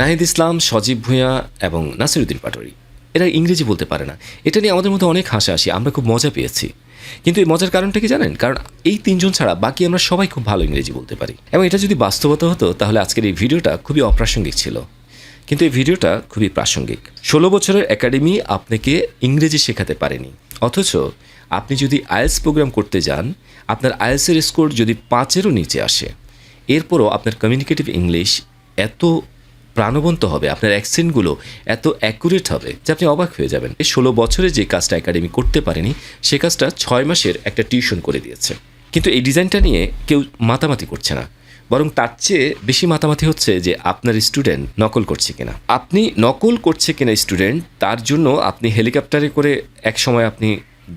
নাহিদ ইসলাম, সজীব ভূঁইয়া এবং নাসিরুদ্দিন পাটোয়ারি এরা ইংরেজি বলতে পারে না। এটা নিয়ে আমাদের মধ্যে অনেক হাসাহাসি, আমরা খুব মজা পেয়েছি। কিন্তু এই মজার কারণটা কি জানেন? কারণ এই তিনজন ছাড়া বাকি আমরা সবাই খুব ভালো ইংরেজি বলতে পারি। এবং এটা যদি বাস্তবতা হতো তাহলে আজকের এই ভিডিওটা খুবই অপ্রাসঙ্গিক ছিল, কিন্তু এই ভিডিওটা খুবই প্রাসঙ্গিক। 16 বছরের একাডেমি আপনাকে ইংরেজি শেখাতে পারেনি, অথচ আপনি যদি আইএলটিএস প্রোগ্রাম করতে যান, আপনার আইএলটিএসের স্কোর যদি 5-এরও নিচে আসে, এরপরও আপনার কমিউনিকেটিভ ইংলিশ এত প্রাণবন্ত হবে, আপনার অ্যাকসেন্টগুলো এত অ্যাকুরেট হবে যে আপনি অবাক হয়ে যাবেন। এই 16 বছরে যে কাজটা একাডেমি করতে পারেনি, সে কাজটা 6 মাসের একটা টিউশন করে দিয়েছে। কিন্তু এই ডিজাইনটা নিয়ে কেউ মাতামাতি করছে না, বরং তার চেয়ে বেশি মাতামাতি হচ্ছে যে আপনার স্টুডেন্ট নকল করছে কিনা। আপনি নকল করছে কিনা স্টুডেন্ট, তার জন্য আপনি হেলিকপ্টারে করে এক সময় আপনি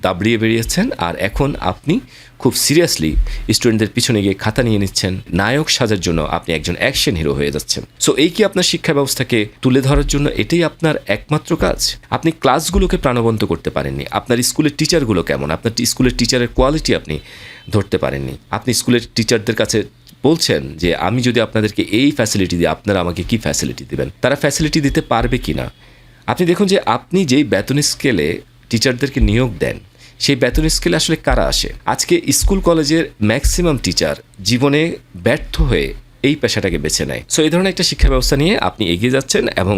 দাবড়িয়ে বেরিয়েছেন, আর এখন আপনি খুব সিরিয়াসলি স্টুডেন্টদের পিছনে গিয়ে খাতা নিয়ে নিচ্ছেন। নায়ক সাজার জন্য আপনি একজন অ্যাকশন হিরো হয়ে যাচ্ছেন। সো এই কি আপনার শিক্ষা ব্যবস্থাকে তুলে ধরার জন্য এটাই আপনার একমাত্র কাজ? আপনি ক্লাসগুলোকে প্রাণবন্ত করতে পারেননি। আপনার স্কুলের টিচারগুলো কেমন, আপনার স্কুলের টিচারের কোয়ালিটি আপনি ধরতে পারেননি। আপনি স্কুলের টিচারদের কাছে বলছেন যে আমি যদি আপনাদেরকে এই ফ্যাসিলিটি দিই, আপনারা আমাকে কি ফ্যাসিলিটি দেবেন? তারা ফ্যাসিলিটি দিতে পারবে কি না? আপনি দেখুন যে আপনি যেই বেতন স্কেলে টিচারদেরকে নিয়োগ দেন, সেই বেতন স্কেলে আসলে কারা আসে? আজকে স্কুল কলেজের ম্যাক্সিমাম টিচার জীবনে ব্যর্থ হয়ে এই পেশাটাকে বেছে নেয়। সো এই ধরনের একটা শিক্ষা ব্যবস্থা নিয়ে আপনি এগিয়ে যাচ্ছেন এবং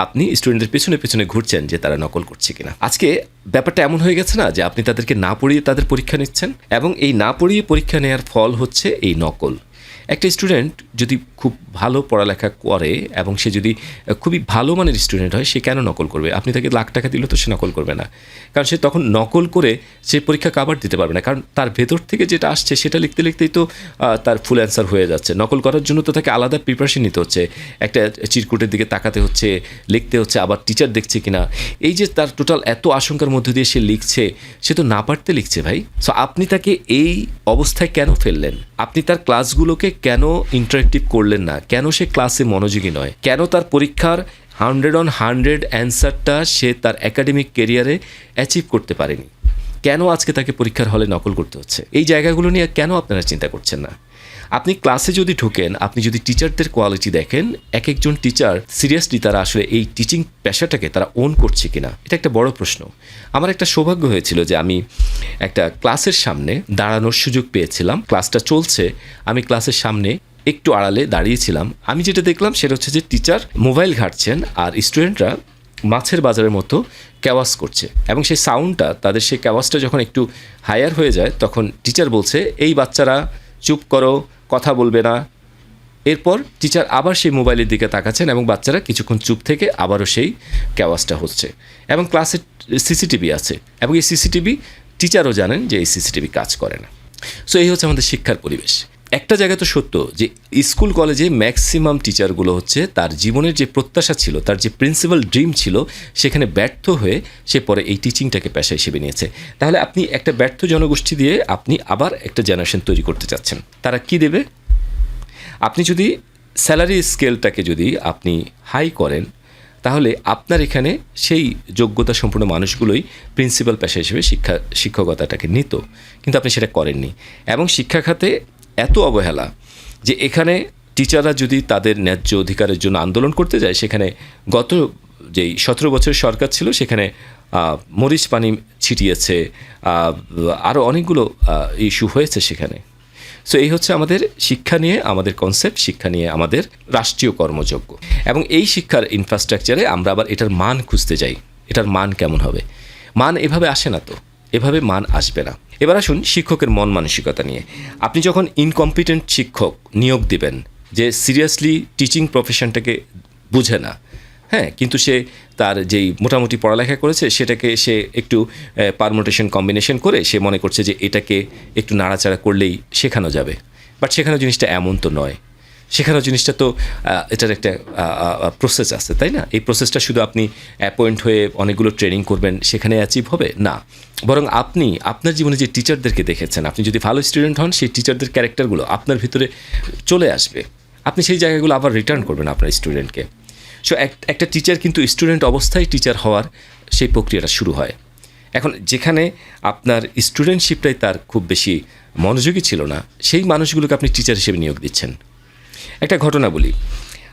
আপনি স্টুডেন্টদের পেছনে পেছনে ঘুরছেন যে তারা নকল করছে কিনা। আজকে ব্যাপারটা এমন হয়ে গেছে না যে আপনি তাদেরকে না পড়িয়ে তাদের পরীক্ষা নিচ্ছেন, এবং এই না পড়িয়ে পরীক্ষা নেওয়ার ফল হচ্ছে এই নকল। একটা স্টুডেন্ট যদি খুব ভালো পড়ালেখা করে এবং সে যদি খুবই ভালো মানের স্টুডেন্ট হয়, সে কেন নকল করবে? আপনি তাকে লাখ টাকা দিলেও তো সে নকল করবে না, কারণ সে তখন নকল করে সে পরীক্ষা কাভার দিতে পারবে না, কারণ তার ভেতর থেকে যেটা আসছে সেটা লিখতে লিখতেই তো তার ফুল অ্যান্সার হয়ে যাচ্ছে। নকল করার জন্য তো তাকে আলাদা প্রিপারেশন নিতে হচ্ছে, একটা চিরকুটের দিকে তাকাতে হচ্ছে, লিখতে হচ্ছে, আবার টিচার দেখছে কিনা। এই যে তার টোটাল এত আশঙ্কার মধ্যে দিয়ে সে লিখছে, সে তো না পারতে লিখছে ভাই। সো আপনি তাকে এই অবস্থায় কেন ফেললেন? আপনি তার ক্লাসগুলোকে কেন ইন্টারেক্টিভ করলেন না? কেন সে ক্লাসে মনোযোগী নয়? কেন তার পরীক্ষার 100/100 অ্যান্সারটা সে তার একাডেমিক কেরিয়ারে অ্যাচিভ করতে পারেনি? কেন আজকে তাকে পরীক্ষার হলে নকল করতে হচ্ছে? এই জায়গাগুলো নিয়ে কেন আপনারা চিন্তা করছেন না? আপনি ক্লাসে যদি ঢোকেন, আপনি যদি টিচারদের কোয়ালিটি দেখেন, এক একজন টিচার সিরিয়াসলি তারা আসলে এই টিচিং পেশাটাকে তারা ওন করছে কিনা, এটা একটা বড় প্রশ্ন। আমার একটা সৌভাগ্য হয়েছিল যে আমি একটা ক্লাসের সামনে দাঁড়ানোর সুযোগ পেয়েছিলাম। ক্লাসটা চলছে, আমি ক্লাসের সামনে একটু আড়ালে দাঁড়িয়েছিলাম। আমি যেটা দেখলাম সেটা হচ্ছে যে টিচার মোবাইল ঘাঁটছেন আর স্টুডেন্টরা মাছের বাজারের মতো ক্যাওয়াস করছে, এবং সেই সাউন্ডটা তাদের, সেই ক্যাওয়াসটা যখন একটু হায়ার হয়ে যায় তখন টিচার বলছে, এই বাচ্চারা চুপ করো, কথা বলবে না। এরপর টিচার আবার সেই মোবাইলের দিকে তাকাচ্ছেন এবং বাচ্চারা কিছুক্ষণ চুপ থেকে আবারও সেই ক্যাওয়াসটা হচ্ছে, এবং ক্লাসে সিসিটিভি আছে, এবং এই সিসিটিভি টিচারও জানেন যে এই সিসিটিভি কাজ করে না। সো এই হচ্ছে আমাদের শিক্ষার পরিবেশ। একটা জায়গা তো সত্য যে স্কুল কলেজে ম্যাক্সিমাম টিচারগুলো হচ্ছে তার জীবনের যে প্রত্যাশা ছিল, তার যে প্রিন্সিপাল ড্রিম ছিল, সেখানে ব্যর্থ হয়ে সে পরে এই টিচিংটাকে পেশা হিসেবে নিয়েছে। তাহলে আপনি একটা ব্যর্থ জনগোষ্ঠী দিয়ে আপনি আবার একটা জেনারেশন তৈরি করতে চাচ্ছেন। তারা কি দেবে? আপনি যদি স্যালারি স্কেলটাকে যদি আপনি হাই করেন, তাহলে আপনার এখানে সেই যোগ্যতা সম্পন্ন মানুষগুলোই প্রিন্সিপাল পেশা হিসেবে শিক্ষকতাটাকে নিত, কিন্তু আপনি সেটা করেননি। এবং শিক্ষা খাতে এত অবহেলা যে এখানে টিচাররা যদি তাদের ন্যায্য অধিকারের জন্য আন্দোলন করতে যায়, সেখানে গত যেই 17 বছরের সরকার ছিল সেখানে মরিচ পানি ছিটিয়েছে, আরও অনেকগুলো ইস্যু হয়েছে সেখানে। সো এই হচ্ছে আমাদের শিক্ষা নিয়ে আমাদের কনসেপ্ট, শিক্ষা নিয়ে আমাদের রাষ্ট্রীয় কর্মযজ্ঞ। এবং এই শিক্ষার ইনফ্রাস্ট্রাকচারে আমরা আবার এটার মান খুঁজতে যাই। এটার মান কেমন হবে? মান এভাবে আসে না, তো এভাবে মান আসবে না। এবার আসুন শিক্ষকের মন মানসিকতা নিয়ে। আপনি যখন ইনকম্পিটেন্ট শিক্ষক নিয়োগ দিবেন, যে সিরিয়াসলি টিচিং প্রফেশনটাকে বুঝে না, হ্যাঁ, কিন্তু সে তার যেই মোটামুটি পড়ালেখা করেছে সেটাকে সে একটু পারমুটেশন কম্বিনেশন করে সে মনে করছে যে এটাকে একটু নাড়াচাড়া করলেই শেখানো যাবে। বাট শেখানো জিনিসটা এমন তো নয়। শেখানো জিনিসটা তো এটার একটা প্রসেস আছে, তাই না? এই প্রসেসটা শুধু আপনি অ্যাপয়েন্ট হয়ে অনেকগুলো ট্রেনিং করবেন সেখানে অ্যাচিভ হবে না, বরং আপনি আপনার জীবনে যে টিচারদেরকে দেখেছেন, আপনি যদি ভালো স্টুডেন্ট হন, সেই টিচারদের ক্যারেক্টারগুলো আপনার ভিতরে চলে আসবে। আপনি সেই জায়গাগুলো আবার রিটার্ন করবেন আপনার স্টুডেন্টকে। সো একটা টিচার কিন্তু স্টুডেন্ট অবস্থায় টিচার হওয়ার সেই প্রক্রিয়াটা শুরু হয়। এখন যেখানে আপনার স্টুডেন্টশিপটাই তার খুব বেশি মনোযোগী ছিল না, সেই মানুষগুলোকে আপনি টিচার হিসেবে নিয়োগ দিচ্ছেন। একটা ঘটনা বলি,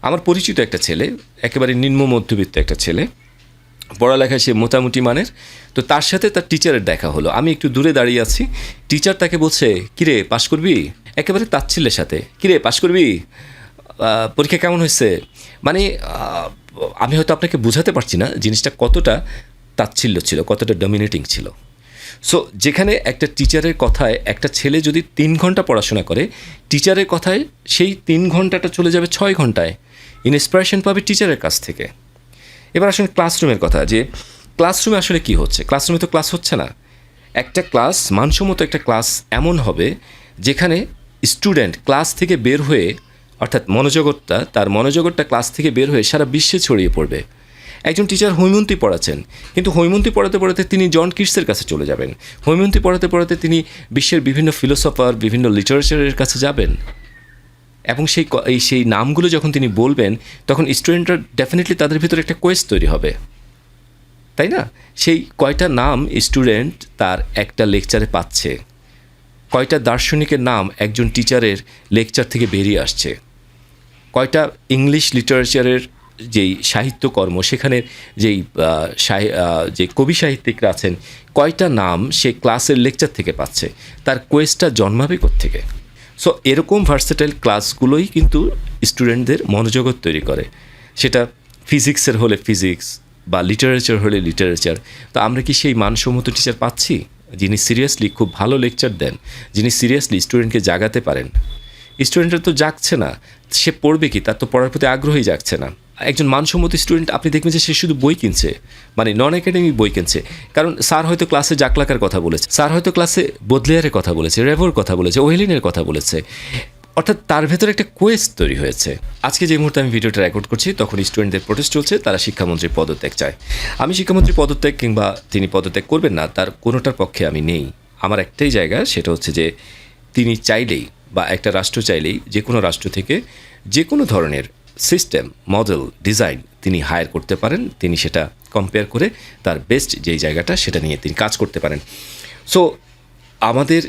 আমার পরিচিত একটা ছেলে, একেবারে নিম্ন মধ্যবিত্ত একটা ছেলে, পড়ালেখায় সে মোটামুটি মানের। তো তার সাথে তার টিচারের দেখা হলো। আমি একটু দূরে দাঁড়িয়ে আছি, টিচার তাকে বলছে, কিরে পাশ করবি? একেবারে তাচ্ছিল্যের সাথে, কিরে পাশ করবি, পরীক্ষা কেমন হয়েছে? মানে আমি হয়তো আপনাকে বোঝাতে পারছি না জিনিসটা কতটা তাচ্ছিল্য ছিল, কতটা ডমিনেটিং ছিল। সো যেখানে একটা টিচারের কথায় একটা ছেলে যদি 3 ঘন্টা পড়াশোনা করে, টিচারের কথায় সেই 3 ঘন্টাটা চলে যাবে 6 ঘন্টায়। ইন্সপিরেশন পাবে টিচারের কাছ থেকে। এবার আসলে ক্লাসরুমের কথা, যে ক্লাসরুমে আসলে কি হচ্ছে? ক্লাসরুমে তো ক্লাস হচ্ছে না। একটা ক্লাস, মানসম্মত একটা ক্লাস এমন হবে যেখানে স্টুডেন্ট ক্লাস থেকে বের হয়ে, অর্থাৎ তার মনোজগৎটা ক্লাস থেকে বের হয়ে সারা বিশ্বে ছড়িয়ে পড়বে। একজন টিচার হৈমন্তী পড়াচ্ছেন, কিন্তু হৈমন্তী পড়াতে পড়াতে তিনি জন কিটসের কাছে চলে যাবেন। হৈমন্তী পড়াতে পড়াতে তিনি বিশ্বের বিভিন্ন ফিলোসফার, বিভিন্ন লিটারেচারের কাছে যাবেন। এবং সেই নামগুলো যখন তিনি বলবেন, তখন স্টুডেন্টরা ডেফিনেটলি তাদের ভিতরে একটা কোয়েস্ট তৈরি হবে, তাই না? সেই কয়টা নাম স্টুডেন্ট তার একটা লেকচারে পাচ্ছে, কয়টা দার্শনিকের নাম একজন টিচারের লেকচার থেকে বেরিয়ে আসছে, কয়টা ইংলিশ লিটারেচারের যেই সাহিত্যকর্ম, সেখানের যে কবি সাহিত্যিকরা আছেন, কয়টা নাম সে ক্লাসের লেকচার থেকে পাচ্ছে, তার কোয়েস্টটা জন্মাবে কোত্থেকে? সো এরকম ভার্সেটাইল ক্লাসগুলোই কিন্তু স্টুডেন্টদের মনোজগৎ তৈরি করে। সেটা ফিজিক্সের হলে ফিজিক্স বা লিটারেচার হলে লিটারেচার। তো আমরা কি সেই মানসম্মত টিচার পাচ্ছি, যিনি সিরিয়াসলি খুব ভালো লেকচার দেন, যিনি সিরিয়াসলি স্টুডেন্টকে জাগাতে পারেন? স্টুডেন্টরা তো জাগছে না, সে পড়বে কি? তার তো পড়ার প্রতি আগ্রহই জাগছে না। একজন মানসম্মত স্টুডেন্ট আপনি দেখবেন যে সে শুধু বই কিনছে, মানে নন একাডেমিক বই কিনছে। কারণ স্যার হয়তো ক্লাসে জাকলাকার কথা বলেছে, স্যার হয়তো ক্লাসে বোদলেয়ারের কথা বলেছে, রেভোর কথা বলেছে, ওহেলিনের কথা বলেছে, অর্থাৎ তার ভেতরে একটা কোয়েস্ট তৈরি হয়েছে। আজকে যে মুহূর্তে আমি ভিডিওটা রেকর্ড করছি, তখন স্টুডেন্টদের প্রোটেস্ট চলছে, তারা শিক্ষামন্ত্রীর পদত্যাগ চায়। আমি শিক্ষামন্ত্রী পদত্যাগ কিংবা তিনি পদত্যাগ করবেন না, তার কোনোটার পক্ষে আমি নেই। আমার একটাই জায়গা, সেটা হচ্ছে যে তিনি চাইলেই, বা একটা রাষ্ট্র চাইলেই, যে কোনো রাষ্ট্র থেকে যে কোনো ধরনের সিস্টেম, মডেল, ডিজাইন তিনি হায়ার করতে পারেন। তিনি সেটা কম্পেয়ার করে তার বেস্ট যেই জায়গাটা, সেটা নিয়ে তিনি কাজ করতে পারেন। সো আমাদের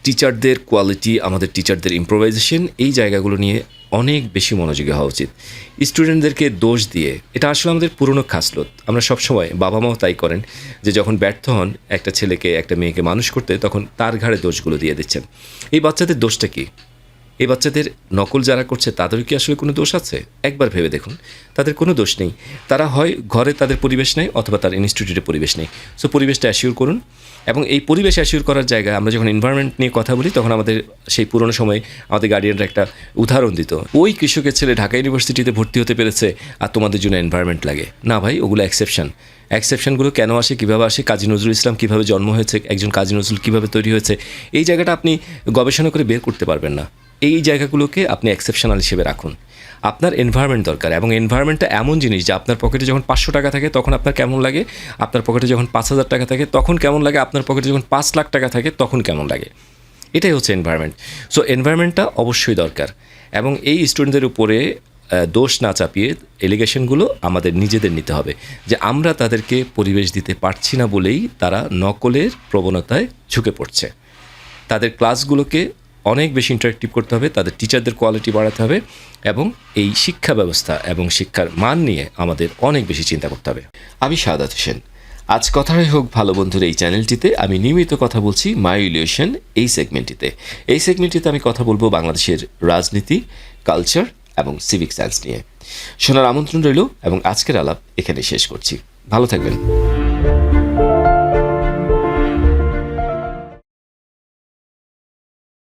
টিচারদের কোয়ালিটি, আমাদের টিচারদের ইম্প্রোভাইজেশন, এই জায়গাগুলো নিয়ে অনেক বেশি মনোযোগী হওয়া উচিত। স্টুডেন্টদেরকে দোষ দিয়ে, এটা আসলে আমাদের পুরনো খাসলত। আমরা সবসময়, বাবা মাও তাই করেন, যে যখন ব্যর্থ হন একটা ছেলেকে, একটা মেয়েকে মানুষ করতে, তখন তার ঘাড়ে দোষগুলো দিয়ে দিচ্ছেন। এই বাচ্চাদের দোষটা কি? এই বাচ্চাদের নকল যারা করছে, তাদের কি আসলে কোনো দোষ আছে? একবার ভেবে দেখুন, তাদের কোনো দোষ নেই। তারা হয় ঘরে তাদের পরিবেশ নেই, অথবা তার ইনস্টিটিউটে পরিবেশ নেই। সো পরিবেশটা অ্যাসিওর করুন। এবং এই পরিবেশ অ্যাসিওর করার জায়গায় আমরা যখন এনভায়রনমেন্ট নিয়ে কথা বলি, তখন আমাদের সেই পুরনো সময়ে আমাদের গার্ডিয়ানরা একটা উদাহরণ দিত, ওই কৃষকের ছেলে ঢাকা ইউনিভার্সিটিতে ভর্তি হতে পেরেছে, আর তোমাদের জন্য এনভায়রনমেন্ট লাগে না। ভাই, ওগুলো এক্সেপশনগুলো কেন আসে, কীভাবে আসে, কাজী নজরুল ইসলাম কীভাবে জন্ম হয়েছে, একজন কাজী নজরুল কীভাবে তৈরি হয়েছে, এই জায়গাটা আপনি গবেষণা করে বের করতে পারবেন না। এই জায়গাগুলোকে আপনি এক্সেপশনাল হিসেবে রাখুন। আপনার এনভায়রনমেন্ট দরকার, এবং এনভায়রনমেন্টটা এমন জিনিস যে আপনার পকেটে যখন 500 টাকা থাকে তখন আপনার কেমন লাগে, আপনার পকেটে যখন 5000 টাকা থাকে তখন কেমন লাগে, আপনার পকেটে যখন 5 লাখ টাকা থাকে তখন কেমন লাগে। এটাই হচ্ছে এনভায়রনমেন্ট। সো এনভায়রনমেন্টটা অবশ্যই দরকার, এবং এই স্টুডেন্টদের উপরে দোষ না চাপিয়ে এলিগেশনগুলো আমাদের নিজেদের নিতে হবে, যে আমরা তাদেরকে পরিবেশ দিতে পারছি না বলেই তারা নকলের প্রবণতায় ঝুঁকে পড়ছে। তাদের ক্লাসগুলোকে অনেক বেশি ইন্টারেক্টিভ করতে হবে, তাদের টিচারদের কোয়ালিটি বাড়াতে হবে, এবং এই শিক্ষা ব্যবস্থা এবং শিক্ষার মান নিয়ে আমাদের অনেক বেশি চিন্তা করতে হবে। আমি সাদাত হোসেন। আজ কথাই হোক ভালো বন্ধুর এই চ্যানেলটিতে আমি নিয়মিত কথা বলছি মাই ইলিউশন এই সেগমেন্টটিতে আমি কথা বলবো বাংলাদেশের রাজনীতি, কালচার এবং সিভিক সায়েন্স নিয়ে। শোনার আমন্ত্রণ রইল, এবং আজকের আলাপ এখানে শেষ করছি। ভালো থাকবেন।